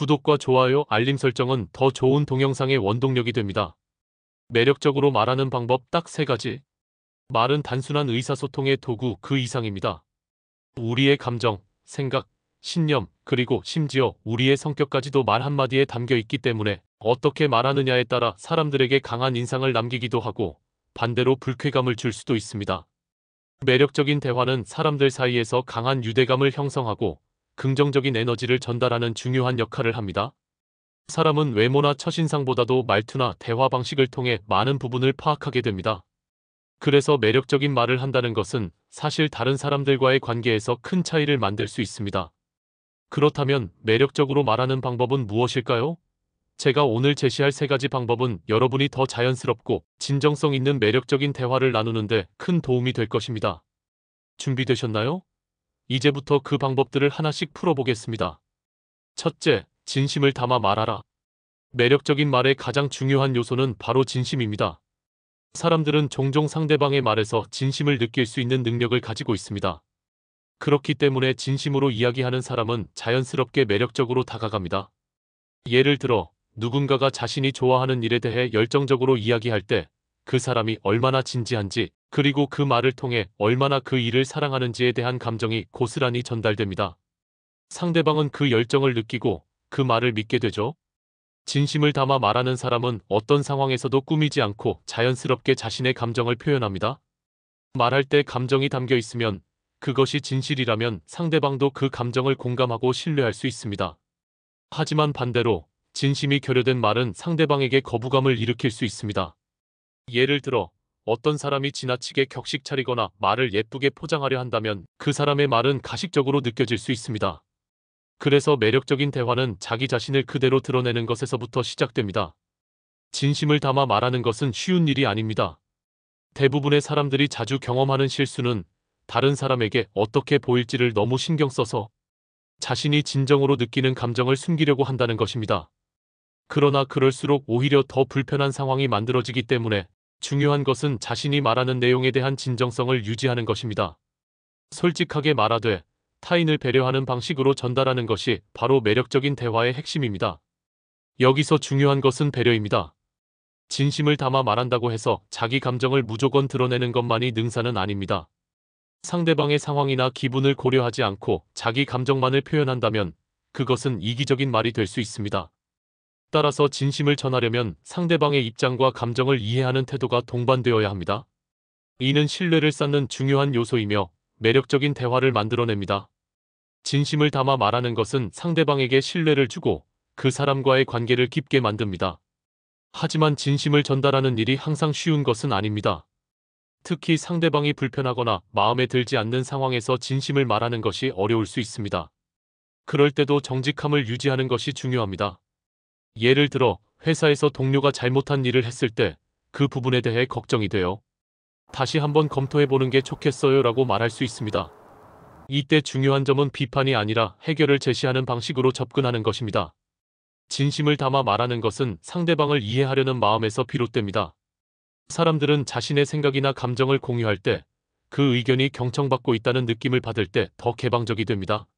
구독과 좋아요, 알림 설정은 더 좋은 동영상의 원동력이 됩니다. 매력적으로 말하는 방법 딱 3가지. 말은 단순한 의사소통의 도구 그 이상입니다. 우리의 감정, 생각, 신념, 그리고 심지어 우리의 성격까지도 말 한마디에 담겨 있기 때문에 어떻게 말하느냐에 따라 사람들에게 강한 인상을 남기기도 하고 반대로 불쾌감을 줄 수도 있습니다. 매력적인 대화는 사람들 사이에서 강한 유대감을 형성하고 긍정적인 에너지를 전달하는 중요한 역할을 합니다. 사람은 외모나 첫인상보다도 말투나 대화 방식을 통해 많은 부분을 파악하게 됩니다. 그래서 매력적인 말을 한다는 것은 사실 다른 사람들과의 관계에서 큰 차이를 만들 수 있습니다. 그렇다면 매력적으로 말하는 방법은 무엇일까요? 제가 오늘 제시할 3가지 방법은 여러분이 더 자연스럽고 진정성 있는 매력적인 대화를 나누는데 큰 도움이 될 것입니다. 준비되셨나요? 이제부터 그 방법들을 하나씩 풀어보겠습니다. 첫째, 진심을 담아 말하라. 매력적인 말의 가장 중요한 요소는 바로 진심입니다. 사람들은 종종 상대방의 말에서 진심을 느낄 수 있는 능력을 가지고 있습니다. 그렇기 때문에 진심으로 이야기하는 사람은 자연스럽게 매력적으로 다가갑니다. 예를 들어, 누군가가 자신이 좋아하는 일에 대해 열정적으로 이야기할 때 그 사람이 얼마나 진지한지, 그리고 그 말을 통해 얼마나 그 일을 사랑하는지에 대한 감정이 고스란히 전달됩니다. 상대방은 그 열정을 느끼고 그 말을 믿게 되죠. 진심을 담아 말하는 사람은 어떤 상황에서도 꾸미지 않고 자연스럽게 자신의 감정을 표현합니다. 말할 때 감정이 담겨 있으면, 그것이 진실이라면 상대방도 그 감정을 공감하고 신뢰할 수 있습니다. 하지만 반대로 진심이 결여된 말은 상대방에게 거부감을 일으킬 수 있습니다. 예를 들어, 어떤 사람이 지나치게 격식 차리거나 말을 예쁘게 포장하려 한다면 그 사람의 말은 가식적으로 느껴질 수 있습니다. 그래서 매력적인 대화는 자기 자신을 그대로 드러내는 것에서부터 시작됩니다. 진심을 담아 말하는 것은 쉬운 일이 아닙니다. 대부분의 사람들이 자주 경험하는 실수는 다른 사람에게 어떻게 보일지를 너무 신경 써서 자신이 진정으로 느끼는 감정을 숨기려고 한다는 것입니다. 그러나 그럴수록 오히려 더 불편한 상황이 만들어지기 때문에 중요한 것은 자신이 말하는 내용에 대한 진정성을 유지하는 것입니다. 솔직하게 말하되 타인을 배려하는 방식으로 전달하는 것이 바로 매력적인 대화의 핵심입니다. 여기서 중요한 것은 배려입니다. 진심을 담아 말한다고 해서 자기 감정을 무조건 드러내는 것만이 능사는 아닙니다. 상대방의 상황이나 기분을 고려하지 않고 자기 감정만을 표현한다면 그것은 이기적인 말이 될 수 있습니다. 따라서 진심을 전하려면 상대방의 입장과 감정을 이해하는 태도가 동반되어야 합니다. 이는 신뢰를 쌓는 중요한 요소이며 매력적인 대화를 만들어냅니다. 진심을 담아 말하는 것은 상대방에게 신뢰를 주고 그 사람과의 관계를 깊게 만듭니다. 하지만 진심을 전달하는 일이 항상 쉬운 것은 아닙니다. 특히 상대방이 불편하거나 마음에 들지 않는 상황에서 진심을 말하는 것이 어려울 수 있습니다. 그럴 때도 정직함을 유지하는 것이 중요합니다. 예를 들어, 회사에서 동료가 잘못한 일을 했을 때 그 부분에 대해 걱정이 돼요. 다시 한번 검토해보는 게 좋겠어요 라고 말할 수 있습니다. 이때 중요한 점은 비판이 아니라 해결을 제시하는 방식으로 접근하는 것입니다. 진심을 담아 말하는 것은 상대방을 이해하려는 마음에서 비롯됩니다. 사람들은 자신의 생각이나 감정을 공유할 때 그 의견이 경청받고 있다는 느낌을 받을 때 더 개방적이 됩니다.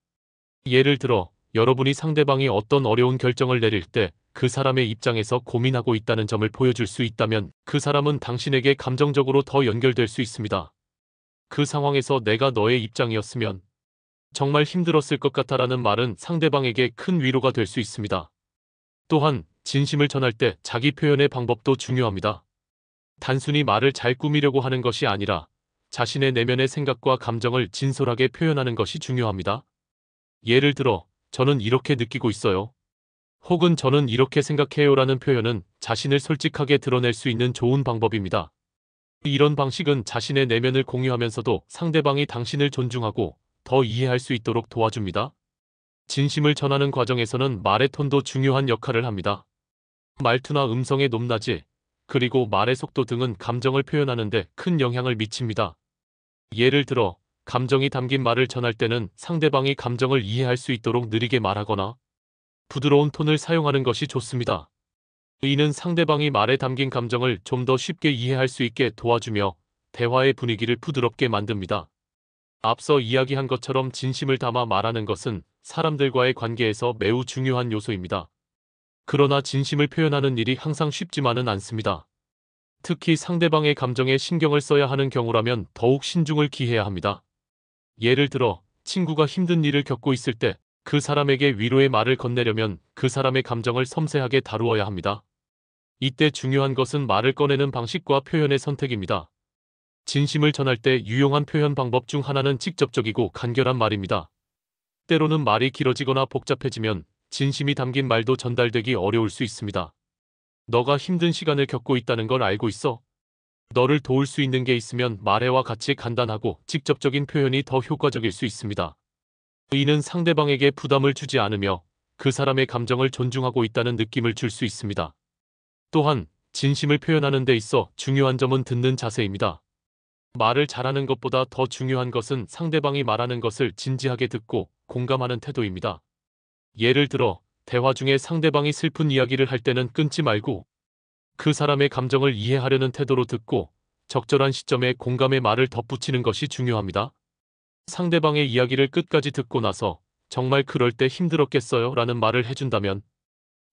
예를 들어, 여러분이 상대방이 어떤 어려운 결정을 내릴 때 그 사람의 입장에서 고민하고 있다는 점을 보여줄 수 있다면 그 사람은 당신에게 감정적으로 더 연결될 수 있습니다. 그 상황에서 내가 너의 입장이었으면 정말 힘들었을 것 같아라는 말은 상대방에게 큰 위로가 될 수 있습니다. 또한 진심을 전할 때 자기 표현의 방법도 중요합니다. 단순히 말을 잘 꾸미려고 하는 것이 아니라 자신의 내면의 생각과 감정을 진솔하게 표현하는 것이 중요합니다. 예를 들어, 저는 이렇게 느끼고 있어요. 혹은 저는 이렇게 생각해요라는 표현은 자신을 솔직하게 드러낼 수 있는 좋은 방법입니다. 이런 방식은 자신의 내면을 공유하면서도 상대방이 당신을 존중하고 더 이해할 수 있도록 도와줍니다. 진심을 전하는 과정에서는 말의 톤도 중요한 역할을 합니다. 말투나 음성의 높낮이, 그리고 말의 속도 등은 감정을 표현하는 데 큰 영향을 미칩니다. 예를 들어, 감정이 담긴 말을 전할 때는 상대방이 감정을 이해할 수 있도록 느리게 말하거나 부드러운 톤을 사용하는 것이 좋습니다. 이는 상대방이 말에 담긴 감정을 좀 더 쉽게 이해할 수 있게 도와주며 대화의 분위기를 부드럽게 만듭니다. 앞서 이야기한 것처럼 진심을 담아 말하는 것은 사람들과의 관계에서 매우 중요한 요소입니다. 그러나 진심을 표현하는 일이 항상 쉽지만은 않습니다. 특히 상대방의 감정에 신경을 써야 하는 경우라면 더욱 신중을 기해야 합니다. 예를 들어, 친구가 힘든 일을 겪고 있을 때 그 사람에게 위로의 말을 건네려면 그 사람의 감정을 섬세하게 다루어야 합니다. 이때 중요한 것은 말을 꺼내는 방식과 표현의 선택입니다. 진심을 전할 때 유용한 표현 방법 중 하나는 직접적이고 간결한 말입니다. 때로는 말이 길어지거나 복잡해지면 진심이 담긴 말도 전달되기 어려울 수 있습니다. 너가 힘든 시간을 겪고 있다는 걸 알고 있어. 너를 도울 수 있는 게 있으면 말해와 같이 간단하고 직접적인 표현이 더 효과적일 수 있습니다. 이는 상대방에게 부담을 주지 않으며 그 사람의 감정을 존중하고 있다는 느낌을 줄 수 있습니다. 또한 진심을 표현하는 데 있어 중요한 점은 듣는 자세입니다. 말을 잘하는 것보다 더 중요한 것은 상대방이 말하는 것을 진지하게 듣고 공감하는 태도입니다. 예를 들어, 대화 중에 상대방이 슬픈 이야기를 할 때는 끊지 말고 그 사람의 감정을 이해하려는 태도로 듣고 적절한 시점에 공감의 말을 덧붙이는 것이 중요합니다. 상대방의 이야기를 끝까지 듣고 나서 정말 그럴 때 힘들었겠어요 라는 말을 해준다면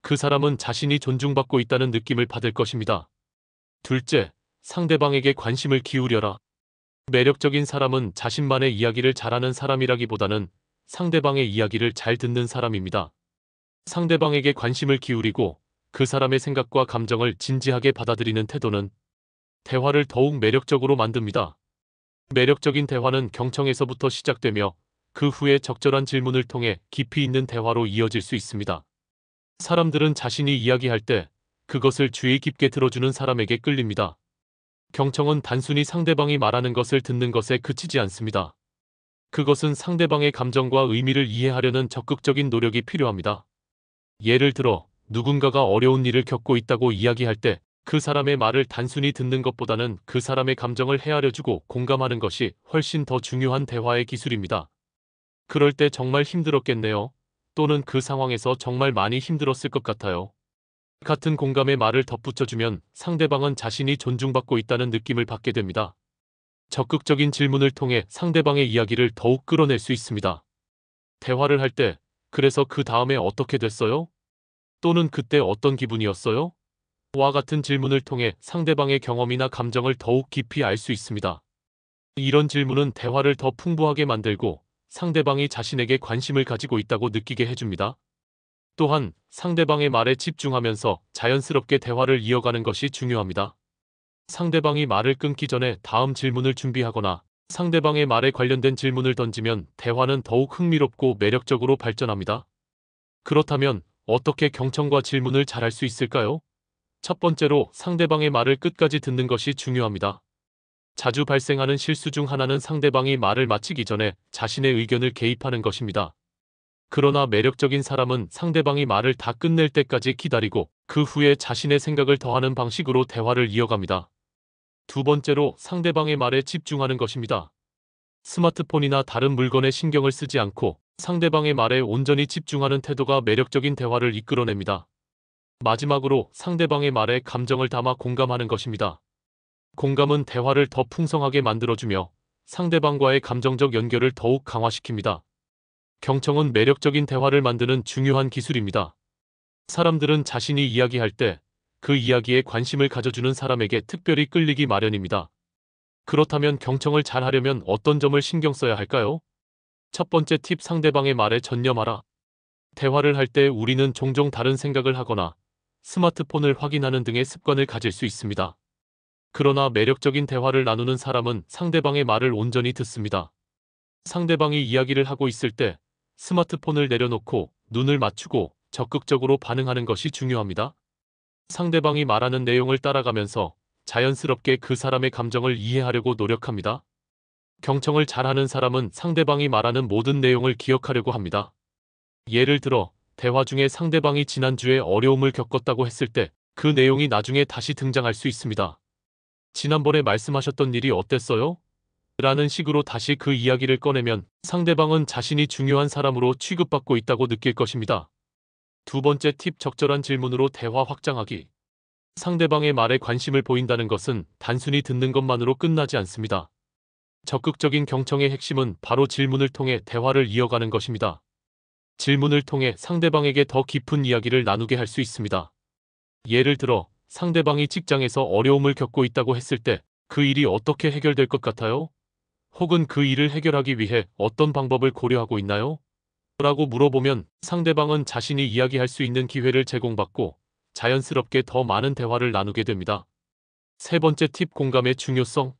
그 사람은 자신이 존중받고 있다는 느낌을 받을 것입니다. 둘째, 상대방에게 관심을 기울여라. 매력적인 사람은 자신만의 이야기를 잘하는 사람이라기보다는 상대방의 이야기를 잘 듣는 사람입니다. 상대방에게 관심을 기울이고 그 사람의 생각과 감정을 진지하게 받아들이는 태도는 대화를 더욱 매력적으로 만듭니다. 매력적인 대화는 경청에서부터 시작되며 그 후에 적절한 질문을 통해 깊이 있는 대화로 이어질 수 있습니다. 사람들은 자신이 이야기할 때 그것을 주의 깊게 들어주는 사람에게 끌립니다. 경청은 단순히 상대방이 말하는 것을 듣는 것에 그치지 않습니다. 그것은 상대방의 감정과 의미를 이해하려는 적극적인 노력이 필요합니다. 예를 들어, 누군가가 어려운 일을 겪고 있다고 이야기할 때 그 사람의 말을 단순히 듣는 것보다는 그 사람의 감정을 헤아려주고 공감하는 것이 훨씬 더 중요한 대화의 기술입니다. 그럴 때 정말 힘들었겠네요. 또는 그 상황에서 정말 많이 힘들었을 것 같아요. 같은 공감의 말을 덧붙여주면 상대방은 자신이 존중받고 있다는 느낌을 받게 됩니다. 적극적인 질문을 통해 상대방의 이야기를 더욱 끌어낼 수 있습니다. 대화를 할 때, 그래서 그 다음에 어떻게 됐어요? 또는 그때 어떤 기분이었어요? 와 같은 질문을 통해 상대방의 경험이나 감정을 더욱 깊이 알 수 있습니다. 이런 질문은 대화를 더 풍부하게 만들고 상대방이 자신에게 관심을 가지고 있다고 느끼게 해줍니다. 또한 상대방의 말에 집중하면서 자연스럽게 대화를 이어가는 것이 중요합니다. 상대방이 말을 끊기 전에 다음 질문을 준비하거나 상대방의 말에 관련된 질문을 던지면 대화는 더욱 흥미롭고 매력적으로 발전합니다. 그렇다면 어떻게 경청과 질문을 잘할 수 있을까요? 첫 번째로 상대방의 말을 끝까지 듣는 것이 중요합니다. 자주 발생하는 실수 중 하나는 상대방이 말을 마치기 전에 자신의 의견을 개입하는 것입니다. 그러나 매력적인 사람은 상대방이 말을 다 끝낼 때까지 기다리고 그 후에 자신의 생각을 더하는 방식으로 대화를 이어갑니다. 두 번째로 상대방의 말에 집중하는 것입니다. 스마트폰이나 다른 물건에 신경을 쓰지 않고 상대방의 말에 온전히 집중하는 태도가 매력적인 대화를 이끌어냅니다. 마지막으로 상대방의 말에 감정을 담아 공감하는 것입니다. 공감은 대화를 더 풍성하게 만들어주며 상대방과의 감정적 연결을 더욱 강화시킵니다. 경청은 매력적인 대화를 만드는 중요한 기술입니다. 사람들은 자신이 이야기할 때 그 이야기에 관심을 가져주는 사람에게 특별히 끌리기 마련입니다. 그렇다면 경청을 잘 하려면 어떤 점을 신경 써야 할까요? 첫 번째 팁, 상대방의 말에 전념하라. 대화를 할 때 우리는 종종 다른 생각을 하거나 스마트폰을 확인하는 등의 습관을 가질 수 있습니다. 그러나 매력적인 대화를 나누는 사람은 상대방의 말을 온전히 듣습니다. 상대방이 이야기를 하고 있을 때 스마트폰을 내려놓고 눈을 맞추고 적극적으로 반응하는 것이 중요합니다. 상대방이 말하는 내용을 따라가면서 자연스럽게 그 사람의 감정을 이해하려고 노력합니다. 경청을 잘하는 사람은 상대방이 말하는 모든 내용을 기억하려고 합니다. 예를 들어, 대화 중에 상대방이 지난주에 어려움을 겪었다고 했을 때 그 내용이 나중에 다시 등장할 수 있습니다. 지난번에 말씀하셨던 일이 어땠어요? 라는 식으로 다시 그 이야기를 꺼내면 상대방은 자신이 중요한 사람으로 취급받고 있다고 느낄 것입니다. 두 번째 팁, 적절한 질문으로 대화 확장하기. 상대방의 말에 관심을 보인다는 것은 단순히 듣는 것만으로 끝나지 않습니다. 적극적인 경청의 핵심은 바로 질문을 통해 대화를 이어가는 것입니다. 질문을 통해 상대방에게 더 깊은 이야기를 나누게 할 수 있습니다. 예를 들어 상대방이 직장에서 어려움을 겪고 있다고 했을 때 그 일이 어떻게 해결될 것 같아요? 혹은 그 일을 해결하기 위해 어떤 방법을 고려하고 있나요? 라고 물어보면 상대방은 자신이 이야기할 수 있는 기회를 제공받고 자연스럽게 더 많은 대화를 나누게 됩니다. 세 번째 팁, 공감의 중요성.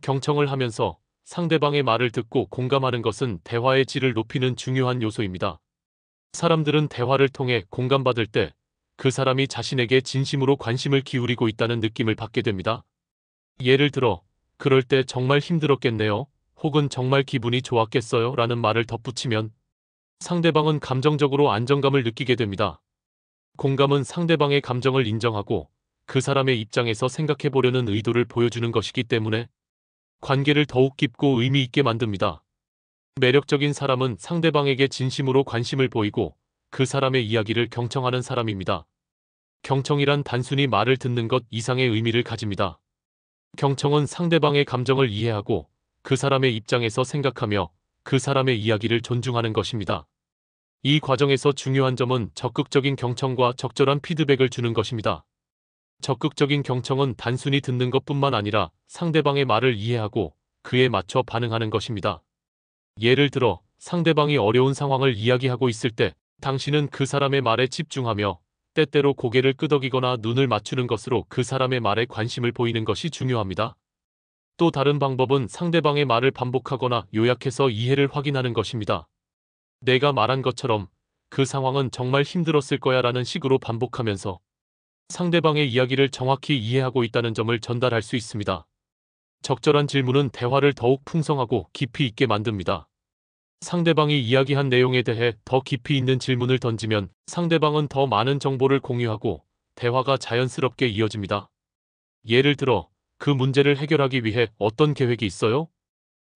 경청을 하면서 상대방의 말을 듣고 공감하는 것은 대화의 질을 높이는 중요한 요소입니다. 사람들은 대화를 통해 공감받을 때 그 사람이 자신에게 진심으로 관심을 기울이고 있다는 느낌을 받게 됩니다. 예를 들어, 그럴 때 정말 힘들었겠네요. 혹은 정말 기분이 좋았겠어요. 라는 말을 덧붙이면 상대방은 감정적으로 안정감을 느끼게 됩니다. 공감은 상대방의 감정을 인정하고 그 사람의 입장에서 생각해 보려는 의도를 보여주는 것이기 때문에 관계를 더욱 깊고 의미 있게 만듭니다. 매력적인 사람은 상대방에게 진심으로 관심을 보이고 그 사람의 이야기를 경청하는 사람입니다. 경청이란 단순히 말을 듣는 것 이상의 의미를 가집니다. 경청은 상대방의 감정을 이해하고 그 사람의 입장에서 생각하며 그 사람의 이야기를 존중하는 것입니다. 이 과정에서 중요한 점은 적극적인 경청과 적절한 피드백을 주는 것입니다. 적극적인 경청은 단순히 듣는 것뿐만 아니라 상대방의 말을 이해하고 그에 맞춰 반응하는 것입니다. 예를 들어 상대방이 어려운 상황을 이야기하고 있을 때 당신은 그 사람의 말에 집중하며 때때로 고개를 끄덕이거나 눈을 맞추는 것으로 그 사람의 말에 관심을 보이는 것이 중요합니다. 또 다른 방법은 상대방의 말을 반복하거나 요약해서 이해를 확인하는 것입니다. 내가 말한 것처럼 그 상황은 정말 힘들었을 거야 라는 식으로 반복하면서 상대방의 이야기를 정확히 이해하고 있다는 점을 전달할 수 있습니다. 적절한 질문은 대화를 더욱 풍성하고 깊이 있게 만듭니다. 상대방이 이야기한 내용에 대해 더 깊이 있는 질문을 던지면 상대방은 더 많은 정보를 공유하고 대화가 자연스럽게 이어집니다. 예를 들어, 그 문제를 해결하기 위해 어떤 계획이 있어요?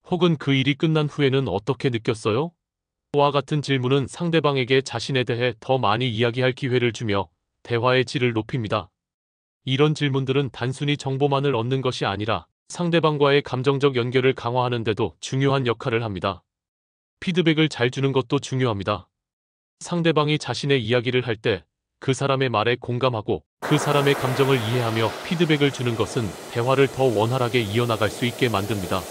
혹은 그 일이 끝난 후에는 어떻게 느꼈어요? 와 같은 질문은 상대방에게 자신에 대해 더 많이 이야기할 기회를 주며 대화의 질을 높입니다. 이런 질문들은 단순히 정보만을 얻는 것이 아니라 상대방과의 감정적 연결을 강화하는 데도 중요한 역할을 합니다. 피드백을 잘 주는 것도 중요합니다. 상대방이 자신의 이야기를 할 때 그 사람의 말에 공감하고 그 사람의 감정을 이해하며 피드백을 주는 것은 대화를 더 원활하게 이어나갈 수 있게 만듭니다.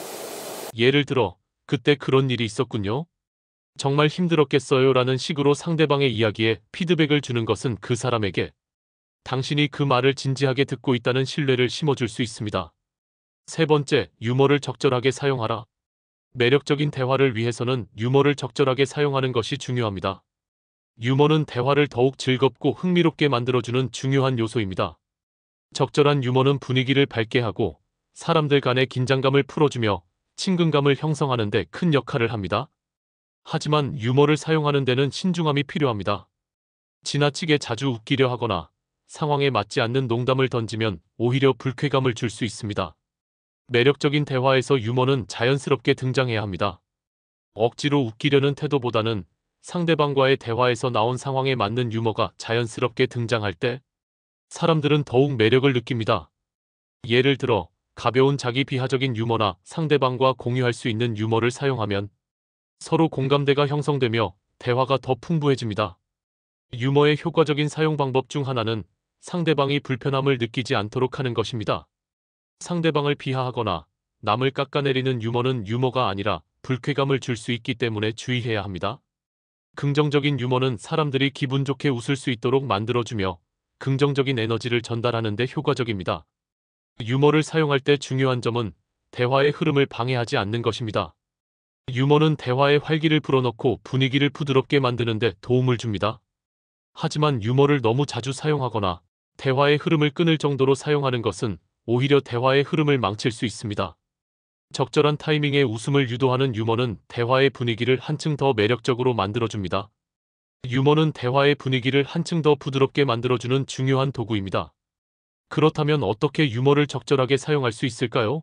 예를 들어, 그때 그런 일이 있었군요. 정말 힘들었겠어요 라는 식으로 상대방의 이야기에 피드백을 주는 것은 그 사람에게 당신이 그 말을 진지하게 듣고 있다는 신뢰를 심어줄 수 있습니다. 세 번째, 유머를 적절하게 사용하라. 매력적인 대화를 위해서는 유머를 적절하게 사용하는 것이 중요합니다. 유머는 대화를 더욱 즐겁고 흥미롭게 만들어주는 중요한 요소입니다. 적절한 유머는 분위기를 밝게 하고 사람들 간의 긴장감을 풀어주며 친근감을 형성하는 데 큰 역할을 합니다. 하지만 유머를 사용하는 데는 신중함이 필요합니다. 지나치게 자주 웃기려 하거나 상황에 맞지 않는 농담을 던지면 오히려 불쾌감을 줄 수 있습니다. 매력적인 대화에서 유머는 자연스럽게 등장해야 합니다. 억지로 웃기려는 태도보다는 상대방과의 대화에서 나온 상황에 맞는 유머가 자연스럽게 등장할 때 사람들은 더욱 매력을 느낍니다. 예를 들어 가벼운 자기 비하적인 유머나 상대방과 공유할 수 있는 유머를 사용하면 서로 공감대가 형성되며 대화가 더 풍부해집니다. 유머의 효과적인 사용 방법 중 하나는 상대방이 불편함을 느끼지 않도록 하는 것입니다. 상대방을 비하하거나 남을 깎아내리는 유머는 유머가 아니라 불쾌감을 줄 수 있기 때문에 주의해야 합니다. 긍정적인 유머는 사람들이 기분 좋게 웃을 수 있도록 만들어주며 긍정적인 에너지를 전달하는 데 효과적입니다. 유머를 사용할 때 중요한 점은 대화의 흐름을 방해하지 않는 것입니다. 유머는 대화의 활기를 불어넣고 분위기를 부드럽게 만드는 데 도움을 줍니다. 하지만 유머를 너무 자주 사용하거나 대화의 흐름을 끊을 정도로 사용하는 것은 오히려 대화의 흐름을 망칠 수 있습니다. 적절한 타이밍에 웃음을 유도하는 유머는 대화의 분위기를 한층 더 매력적으로 만들어줍니다. 유머는 대화의 분위기를 한층 더 부드럽게 만들어주는 중요한 도구입니다. 그렇다면 어떻게 유머를 적절하게 사용할 수 있을까요?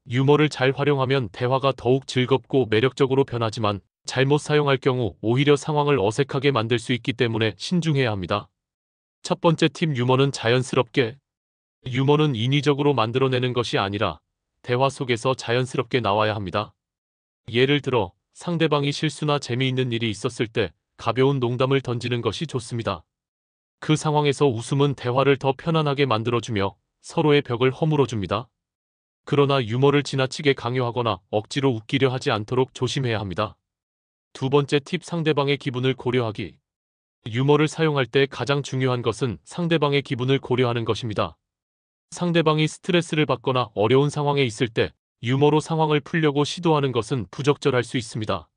유머를 잘 활용하면 대화가 더욱 즐겁고 매력적으로 변하지만 잘못 사용할 경우 오히려 상황을 어색하게 만들 수 있기 때문에 신중해야 합니다. 첫 번째 팁, 유머는 자연스럽게. 유머는 인위적으로 만들어내는 것이 아니라 대화 속에서 자연스럽게 나와야 합니다. 예를 들어 상대방이 실수나 재미있는 일이 있었을 때 가벼운 농담을 던지는 것이 좋습니다. 그 상황에서 웃음은 대화를 더 편안하게 만들어주며 서로의 벽을 허물어줍니다. 그러나 유머를 지나치게 강요하거나 억지로 웃기려 하지 않도록 조심해야 합니다. 두 번째 팁, 상대방의 기분을 고려하기. 유머를 사용할 때 가장 중요한 것은 상대방의 기분을 고려하는 것입니다. 상대방이 스트레스를 받거나 어려운 상황에 있을 때 유머로 상황을 풀려고 시도하는 것은 부적절할 수 있습니다.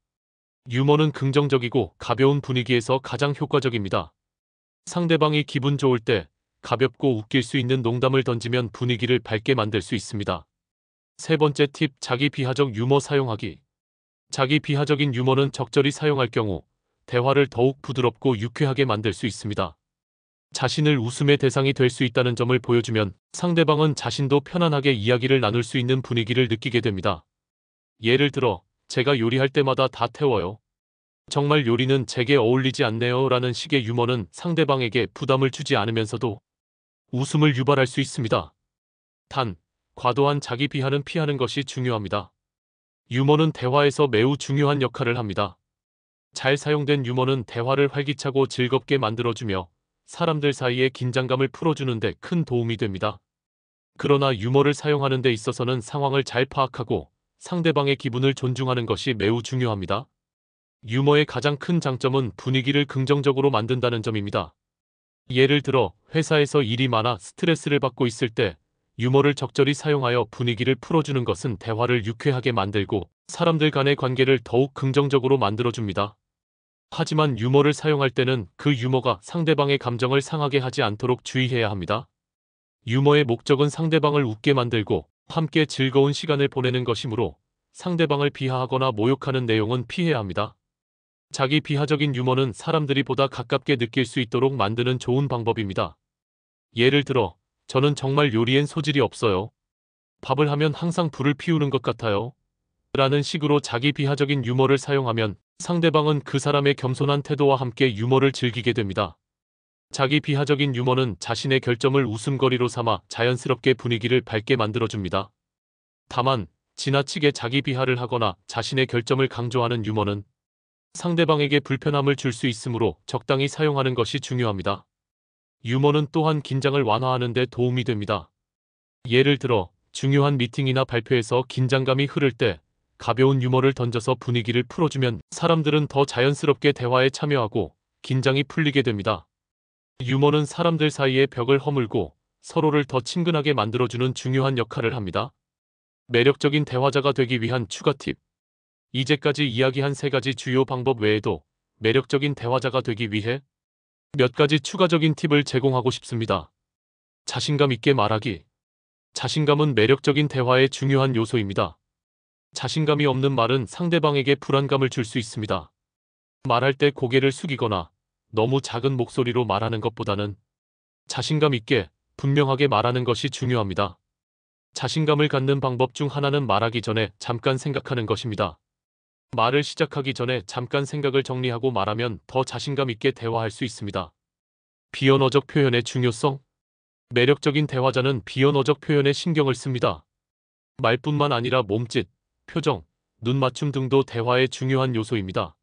유머는 긍정적이고 가벼운 분위기에서 가장 효과적입니다. 상대방이 기분 좋을 때 가볍고 웃길 수 있는 농담을 던지면 분위기를 밝게 만들 수 있습니다. 세 번째 팁, 자기 비하적 유머 사용하기. 자기 비하적인 유머는 적절히 사용할 경우 대화를 더욱 부드럽고 유쾌하게 만들 수 있습니다. 자신을 웃음의 대상이 될 수 있다는 점을 보여주면 상대방은 자신도 편안하게 이야기를 나눌 수 있는 분위기를 느끼게 됩니다. 예를 들어, 제가 요리할 때마다 다 태워요. 정말 요리는 제게 어울리지 않네요. 라는 식의 유머는 상대방에게 부담을 주지 않으면서도 웃음을 유발할 수 있습니다. 단, 과도한 자기 비하는 피하는 것이 중요합니다. 유머는 대화에서 매우 중요한 역할을 합니다. 잘 사용된 유머는 대화를 활기차고 즐겁게 만들어주며 사람들 사이의 긴장감을 풀어주는 데 큰 도움이 됩니다. 그러나 유머를 사용하는 데 있어서는 상황을 잘 파악하고 상대방의 기분을 존중하는 것이 매우 중요합니다. 유머의 가장 큰 장점은 분위기를 긍정적으로 만든다는 점입니다. 예를 들어, 회사에서 일이 많아 스트레스를 받고 있을 때 유머를 적절히 사용하여 분위기를 풀어주는 것은 대화를 유쾌하게 만들고 사람들 간의 관계를 더욱 긍정적으로 만들어줍니다. 하지만 유머를 사용할 때는 그 유머가 상대방의 감정을 상하게 하지 않도록 주의해야 합니다. 유머의 목적은 상대방을 웃게 만들고 함께 즐거운 시간을 보내는 것이므로 상대방을 비하하거나 모욕하는 내용은 피해야 합니다. 자기 비하적인 유머는 사람들이 보다 가깝게 느낄 수 있도록 만드는 좋은 방법입니다. 예를 들어, 저는 정말 요리엔 소질이 없어요. 밥을 하면 항상 불을 피우는 것 같아요. 라는 식으로 자기 비하적인 유머를 사용하면 상대방은 그 사람의 겸손한 태도와 함께 유머를 즐기게 됩니다. 자기 비하적인 유머는 자신의 결점을 웃음거리로 삼아 자연스럽게 분위기를 밝게 만들어줍니다. 다만, 지나치게 자기 비하를 하거나 자신의 결점을 강조하는 유머는 상대방에게 불편함을 줄 수 있으므로 적당히 사용하는 것이 중요합니다. 유머는 또한 긴장을 완화하는 데 도움이 됩니다. 예를 들어, 중요한 미팅이나 발표에서 긴장감이 흐를 때 가벼운 유머를 던져서 분위기를 풀어주면 사람들은 더 자연스럽게 대화에 참여하고 긴장이 풀리게 됩니다. 유머는 사람들 사이의 벽을 허물고 서로를 더 친근하게 만들어주는 중요한 역할을 합니다. 매력적인 대화자가 되기 위한 추가 팁. 이제까지 이야기한 3가지 주요 방법 외에도 매력적인 대화자가 되기 위해 몇 가지 추가적인 팁을 제공하고 싶습니다. 자신감 있게 말하기. 자신감은 매력적인 대화의 중요한 요소입니다. 자신감이 없는 말은 상대방에게 불안감을 줄 수 있습니다. 말할 때 고개를 숙이거나 너무 작은 목소리로 말하는 것보다는 자신감 있게 분명하게 말하는 것이 중요합니다. 자신감을 갖는 방법 중 하나는 말하기 전에 잠깐 생각하는 것입니다. 말을 시작하기 전에 잠깐 생각을 정리하고 말하면 더 자신감 있게 대화할 수 있습니다. 비언어적 표현의 중요성. 매력적인 대화자는 비언어적 표현에 신경을 씁니다. 말뿐만 아니라 몸짓, 표정, 눈 맞춤 등도 대화의 중요한 요소입니다.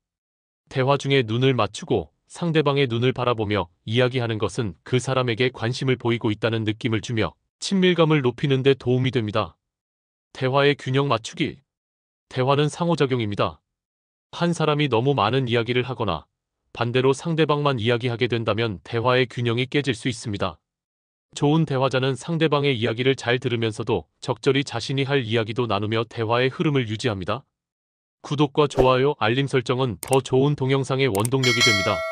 대화 중에 눈을 맞추고 상대방의 눈을 바라보며 이야기하는 것은 그 사람에게 관심을 보이고 있다는 느낌을 주며 친밀감을 높이는 데 도움이 됩니다. 대화의 균형 맞추기. 대화는 상호작용입니다. 한 사람이 너무 많은 이야기를 하거나 반대로 상대방만 이야기하게 된다면 대화의 균형이 깨질 수 있습니다. 좋은 대화자는 상대방의 이야기를 잘 들으면서도 적절히 자신이 할 이야기도 나누며 대화의 흐름을 유지합니다. 구독과 좋아요, 알림 설정은 더 좋은 동영상의 원동력이 됩니다.